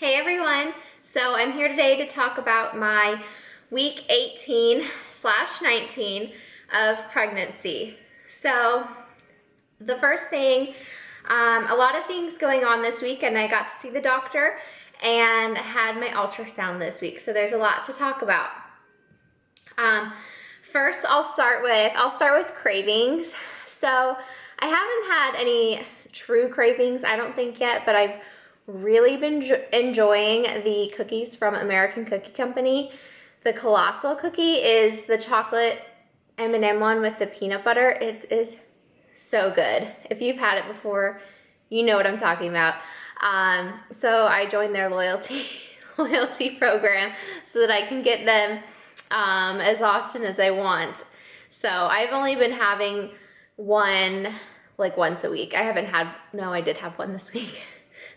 Hey everyone, so I'm here today to talk about my week 18/19 of pregnancy. So the first thing, a lot of things going on this week, and I got to see the doctor and had my ultrasound this week, so there's a lot to talk about. First I'll start with cravings. So I haven't had any true cravings, I don't think yet, but I've really been enjoying the cookies from American Cookie Company. The Colossal cookie is the chocolate M&M one with the peanut butter. It is so good. If you've had it before, you know what I'm talking about. So I joined their loyalty program so that I can get them as often as I want. So I've only been having one like once a week. I did have one this week.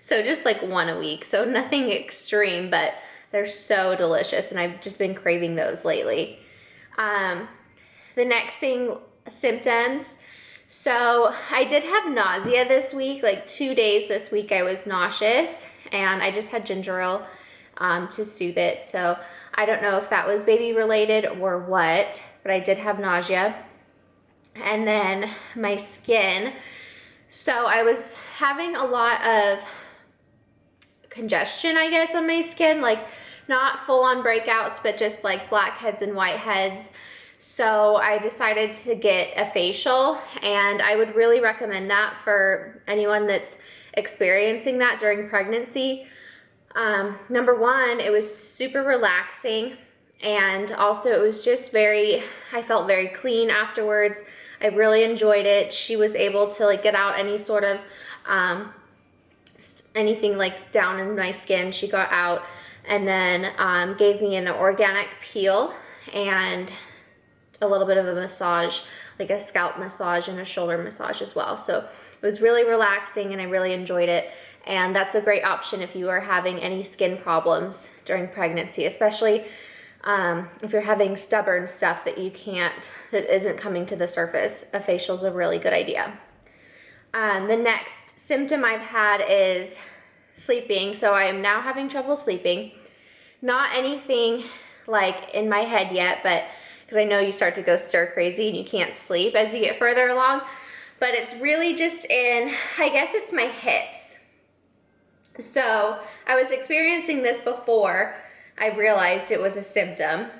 So just like one a week, so nothing extreme, but they're so delicious and I've just been craving those lately. The next thing, symptoms. So I did have nausea this week, like 2 days this week I was nauseous, and I just had ginger ale to soothe it. So I don't know if that was baby related or what, but I did have nausea. And then my skin. So I was having a lot of congestion, I guess, on my skin, like not full-on breakouts, but just like blackheads and whiteheads. So I decided to get a facial, and I would really recommend that for anyone that's experiencing that during pregnancy. Number one, it was super relaxing, and also it was just I felt very clean afterwards. I really enjoyed it. She was able to like get out any sort of anything like down in my skin. She got out, and then gave me an organic peel and a little bit of a massage, like a scalp massage and a shoulder massage as well. So it was really relaxing and I really enjoyed it. And that's a great option if you are having any skin problems during pregnancy, especially if you're having stubborn stuff that isn't coming to the surface. A facial is a really good idea. The next symptom I've had is sleeping. So I am now having trouble sleeping. Not anything like in my head yet, but because I know you start to go stir crazy and you can't sleep as you get further along. But it's really just I guess it's my hips. So I was experiencing this before I realized it was a symptom.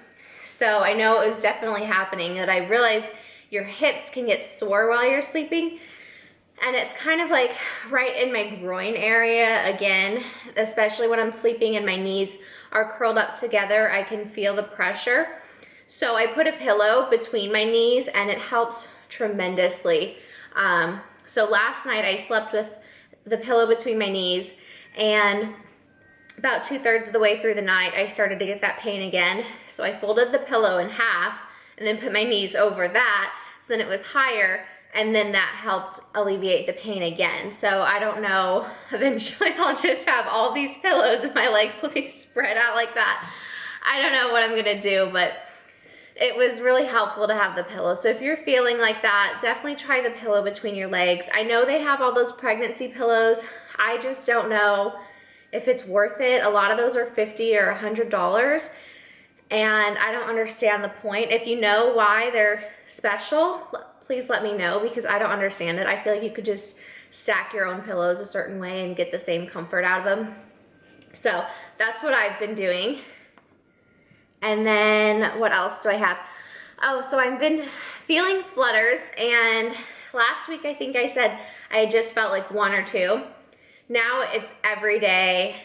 So I know it was definitely happening, that I realized your hips can get sore while you're sleeping. And it's kind of like right in my groin area again, especially when I'm sleeping and my knees are curled up together, I can feel the pressure. So I put a pillow between my knees and it helps tremendously. So last night I slept with the pillow between my knees, and about 2/3 of the way through the night I started to get that pain again. So I folded the pillow in half and then put my knees over that, so then it was higher. And then that helped alleviate the pain again. So I don't know, eventually I'll just have all these pillows and my legs will be spread out like that. I don't know what I'm gonna do, but it was really helpful to have the pillow. So if you're feeling like that, definitely try the pillow between your legs. I know they have all those pregnancy pillows. I just don't know if it's worth it. A lot of those are $50 or $100. And I don't understand the point. If you know why they're special, please let me know, because I don't understand it. I feel like you could just stack your own pillows a certain way and get the same comfort out of them. So that's what I've been doing. And then what else do I have? Oh, so I've been feeling flutters, and last week I think I said I just felt like one or two. Now it's every day.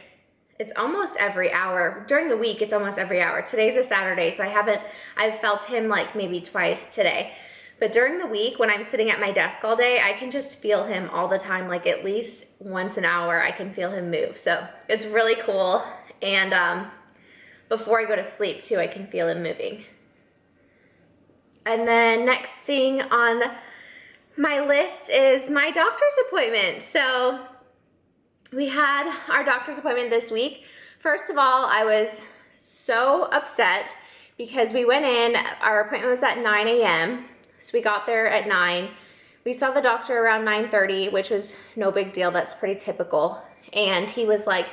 It's almost every hour. During the week, it's almost every hour. Today's a Saturday, so I've felt him like maybe twice today. But during the week, when I'm sitting at my desk all day, I can just feel him all the time, like at least once an hour, I can feel him move. So it's really cool. And before I go to sleep too, I can feel him moving. And then next thing on my list is my doctor's appointment. So we had our doctor's appointment this week. First of all, I was so upset because we went in, our appointment was at 9 a.m. So we got there at 9. We saw the doctor around 9:30, which was no big deal. That's pretty typical. And he was like,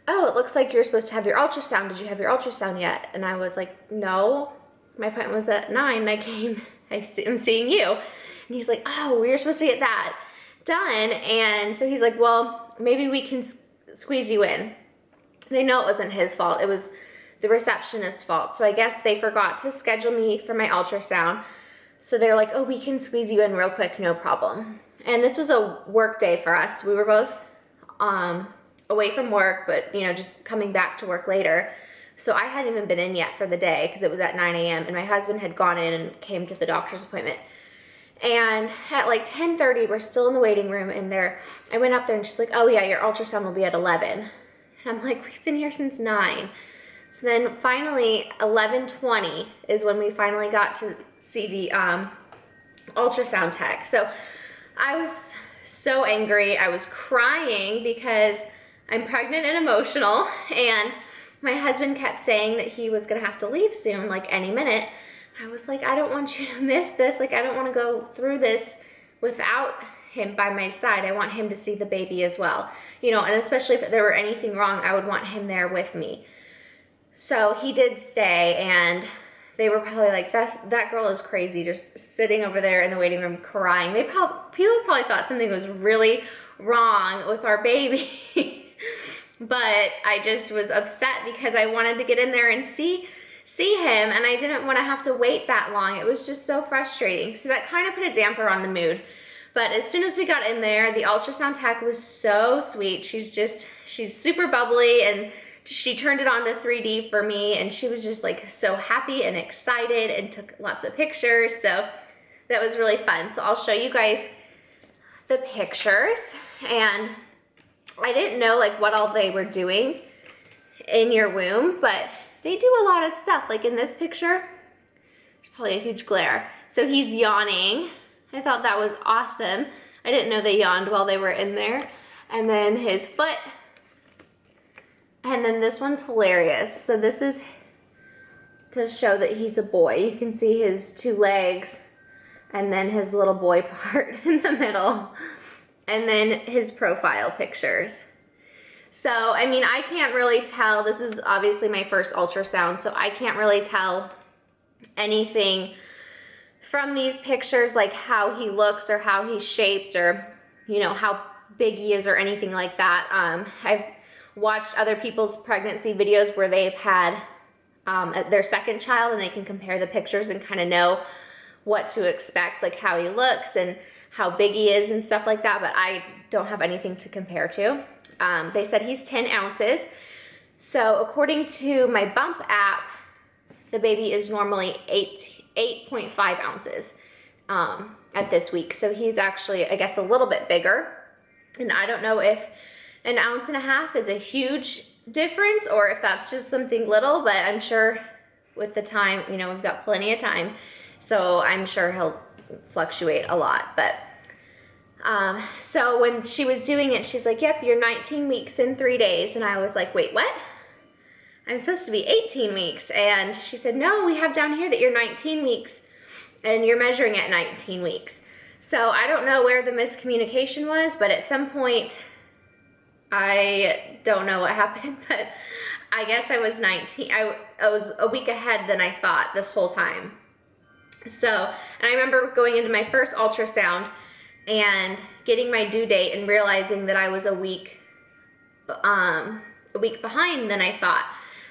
oh, it looks like you're supposed to have your ultrasound. Did you have your ultrasound yet? And I was like, no, my appointment was at 9. I came, I'm seeing you. And he's like, oh, we were supposed to get that done. And so he's like, well, maybe we can squeeze you in. And I know it wasn't his fault. It was the receptionist's fault. So I guess they forgot to schedule me for my ultrasound. So they're like, oh, we can squeeze you in real quick, no problem. And this was a work day for us. We were both away from work, but, you know, just coming back to work later. So I hadn't even been in yet for the day because it was at 9 a.m. and my husband had gone in and came to the doctor's appointment. And at like 10:30, we're still in the waiting room, and I went up there and she's like, oh yeah, your ultrasound will be at 11. And I'm like, we've been here since 9. So then finally, 11:20 is when we finally got to see the ultrasound tech. So I was so angry. I was crying because I'm pregnant and emotional, and my husband kept saying that he was gonna have to leave soon, like any minute. I was like, I don't want you to miss this. Like, I don't want to go through this without him by my side. I want him to see the baby as well. You know, and especially if there were anything wrong, I would want him there with me. So he did stay, and they were probably like, that girl is crazy, just sitting over there in the waiting room crying. People probably thought something was really wrong with our baby. But I just was upset because I wanted to get in there and see him, and I didn't want to have to wait that long. It was just so frustrating. So that kind of put a damper on the mood. But as soon as we got in there, the ultrasound tech was so sweet. She's super bubbly, and she turned it on to 3D for me, and she was just like so happy and excited and took lots of pictures. So that was really fun. So I'll show you guys the pictures. And I didn't know like what all they were doing in your womb, but they do a lot of stuff. Like in this picture, there's probably a huge glare. So he's yawning. I thought that was awesome. I didn't know they yawned while they were in there. And then his foot. And then this one's hilarious. So this is to show that he's a boy. You can see his 2 legs and then his little boy part in the middle. And then his profile pictures. So, I mean, I can't really tell. This is obviously my first ultrasound, so I can't really tell anything from these pictures, like how he looks or how he's shaped or, you know, how big he is or anything like that. I've watched other people's pregnancy videos where they've had their second child, and they can compare the pictures and kind of know what to expect, like how he looks and how big he is and stuff like that, but I don't have anything to compare to. They said he's 10 ounces. So according to my bump app, the baby is normally 8.5 ounces at this week. So he's actually, I guess, a little bit bigger. And I don't know if 1.5 ounces is a huge difference or if that's just something little, but I'm sure with the time, you know, we've got plenty of time. So I'm sure he'll fluctuate a lot. But so when she was doing it, she's like, yep, you're 19 weeks in 3 days. And I was like, wait, what? I'm supposed to be 18 weeks. And she said, no, we have down here that you're 19 weeks and you're measuring at 19 weeks. So I don't know where the miscommunication was, but at some point, I don't know what happened, but I guess I was 19. I was a week ahead than I thought this whole time. So, and I remember going into my first ultrasound and getting my due date and realizing that I was a week behind than I thought.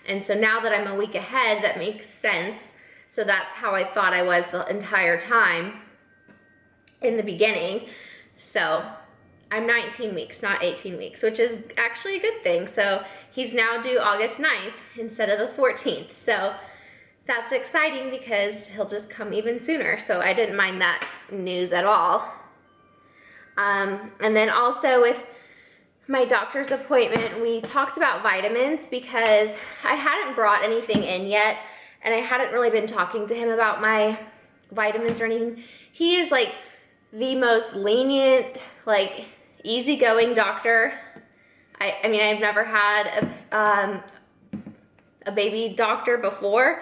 And so now that I'm a week ahead, that makes sense. So that's how I thought I was the entire time in the beginning. So I'm 19 weeks, not 18 weeks, which is actually a good thing. So he's now due August 9th instead of the 14th. So that's exciting because he'll just come even sooner. So I didn't mind that news at all. And then also with my doctor's appointment, we talked about vitamins because I hadn't brought anything in yet, and I hadn't really been talking to him about my vitamins or anything. He is like the most lenient, like easygoing doctor. I mean, I've never had a baby doctor before,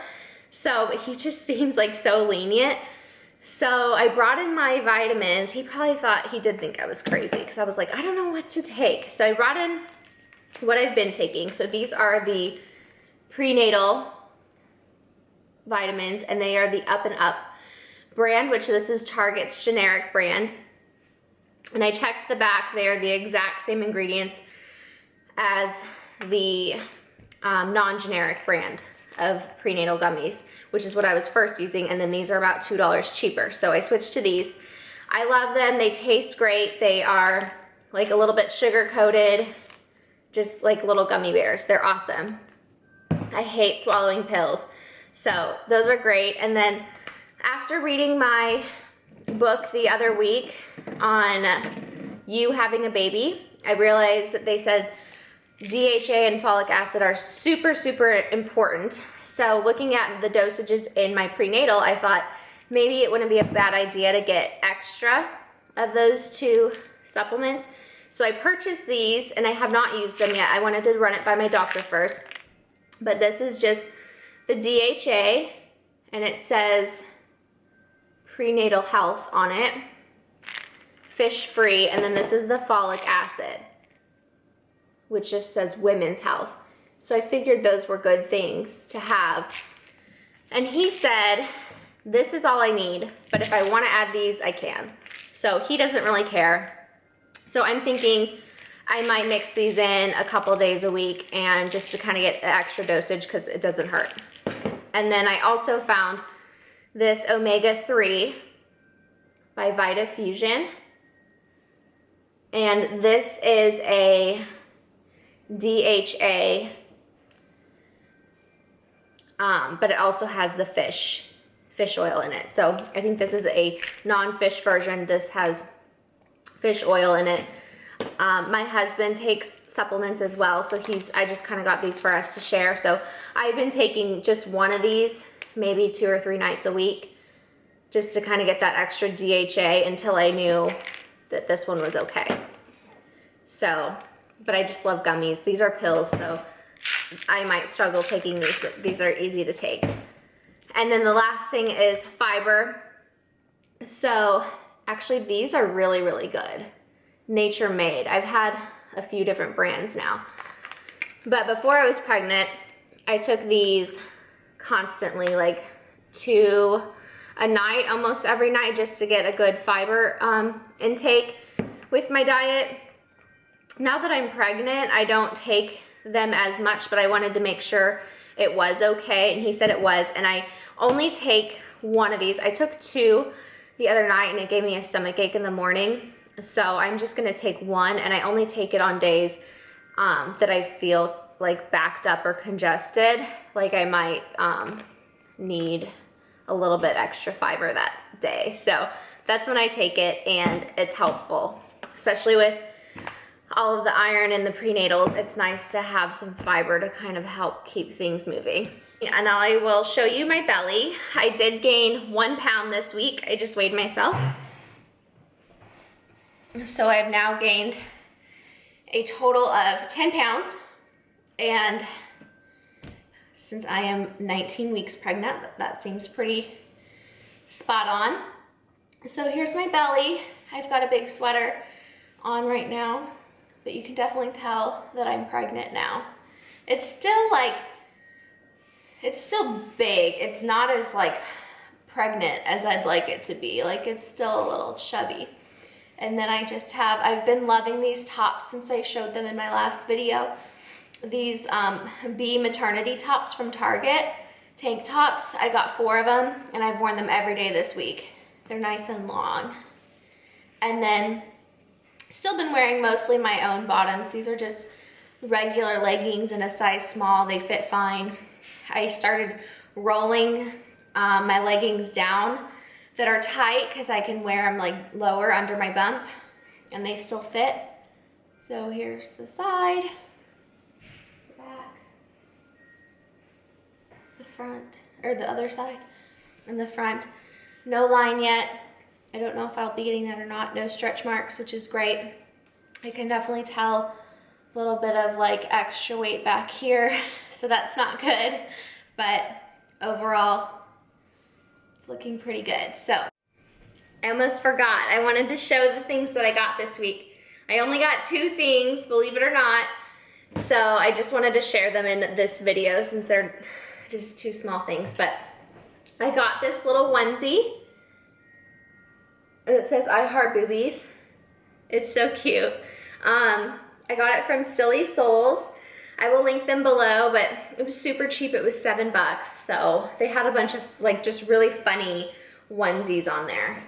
so he just seems like so lenient. So I brought in my vitamins. He probably thought, he did think I was crazy because I was like, I don't know what to take. So I brought in what I've been taking. So these are the prenatal vitamins, and they are the Up and Up brand, which this is Target's generic brand. And I checked the back, they are the exact same ingredients as the non-generic brand of prenatal gummies, which is what I was first using, and then these are about $2 cheaper. So I switched to these. I love them, they taste great. They are like a little bit sugar coated, just like little gummy bears. They're awesome. I hate swallowing pills. So those are great. And then after reading my book the other week on you having a baby, I realized that they said DHA and folic acid are super, super important. So looking at the dosages in my prenatal, I thought maybe it wouldn't be a bad idea to get extra of those two supplements. So I purchased these, and I have not used them yet. I wanted to run it by my doctor first. But this is just the DHA, and it says prenatal health on it, fish free, and then this is the folic acid, which just says women's health. So I figured those were good things to have. And he said, this is all I need, but if I want to add these, I can. So he doesn't really care. So I'm thinking I might mix these in a couple days a week, and just to kind of get extra dosage because it doesn't hurt. And then I also found this omega-3 by VitaFusion. And this is a DHA, but it also has the fish oil in it. So I think this is a non-fish version. This has fish oil in it. My husband takes supplements as well, so I just kind of got these for us to share. So I've been taking just one of these, maybe 2 or 3 nights a week, just to kind of get that extra DHA until I knew that this one was okay. So, but I just love gummies. These are pills, so I might struggle taking these, but these are easy to take. And then the last thing is fiber. So actually these are really, really good. Nature made. I've had a few different brands now. But before I was pregnant, I took these constantly, like 2 a night, almost every night, just to get a good fiber intake with my diet. Now that I'm pregnant, I don't take them as much, but I wanted to make sure it was okay, and he said it was, and I only take one of these. I took 2 the other night, and it gave me a stomach ache in the morning, so I'm just gonna take 1, and I only take it on days that I feel like backed up or congested, like I might need a little bit extra fiber that day. So that's when I take it, and it's helpful, especially with all of the iron in the prenatals. It's nice to have some fiber to kind of help keep things moving. And I will show you my belly. I did gain 1 pound this week. I just weighed myself. So I've now gained a total of 10 pounds. And since I am 19 weeks pregnant, that seems pretty spot on. So here's my belly. I've got a big sweater on right now, but you can definitely tell that I'm pregnant now. It's still big. It's not as like pregnant as I'd like it to be. Like, it's still a little chubby. And then I've been loving these tops since I showed them in my last video. These Bee maternity tops from Target, tank tops. I got 4 of them, and I've worn them every day this week. They're nice and long. And then still been wearing mostly my own bottoms. These are just regular leggings in a size small. They fit fine. I started rolling my leggings down that are tight because I can wear them like lower under my bump, and they still fit. So here's the side, the back, the front, or the other side, and the front. No line yet. I don't know if I'll be getting that or not. No stretch marks, which is great. I can definitely tell a little bit of like extra weight back here, so that's not good. But overall, it's looking pretty good. So I almost forgot. I wanted to show the things that I got this week. I only got 2 things, believe it or not. So I just wanted to share them in this video since they're just two small things. But I got this little onesie. It says I Heart Boobies. It's so cute. I got it from Silly Souls. I will link them below, but it was super cheap. It was $7. So they had a bunch of like just really funny onesies on there.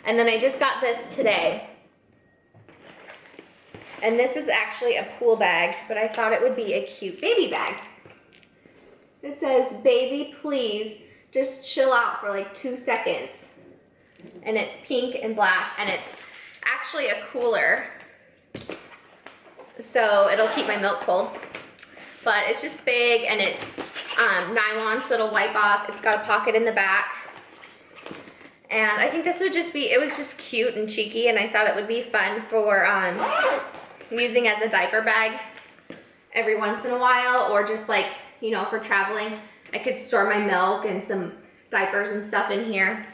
And then I just got this today. And this is actually a pool bag, but I thought it would be a cute baby bag. It says, baby, please just chill out for like 2 seconds. And it's pink and black, and it's actually a cooler. So it'll keep my milk cold. But it's just big, and it's nylon, so it'll wipe off. It's got a pocket in the back. And I think this would just be, it was just cute and cheeky, and I thought it would be fun for using as a diaper bag every once in a while, or just like, you know, for traveling. I could store my milk and some diapers and stuff in here.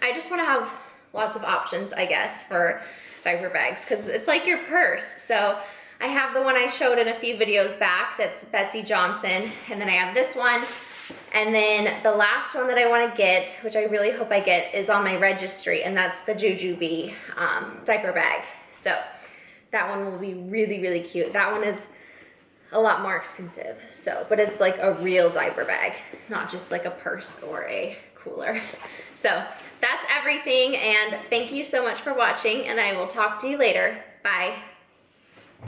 I just want to have lots of options, I guess, for diaper bags, because it's like your purse. So I have the one I showed in a few videos back, that's Betsy Johnson, and then I have this one, and then the last one that I want to get, which I really hope I get, is on my registry, and that's the Jujubee diaper bag. So that one will be really, really cute. That one is a lot more expensive, so, but it's like a real diaper bag, not just like a purse or a cooler. So that's everything, and thank you so much for watching, and I will talk to you later. Bye.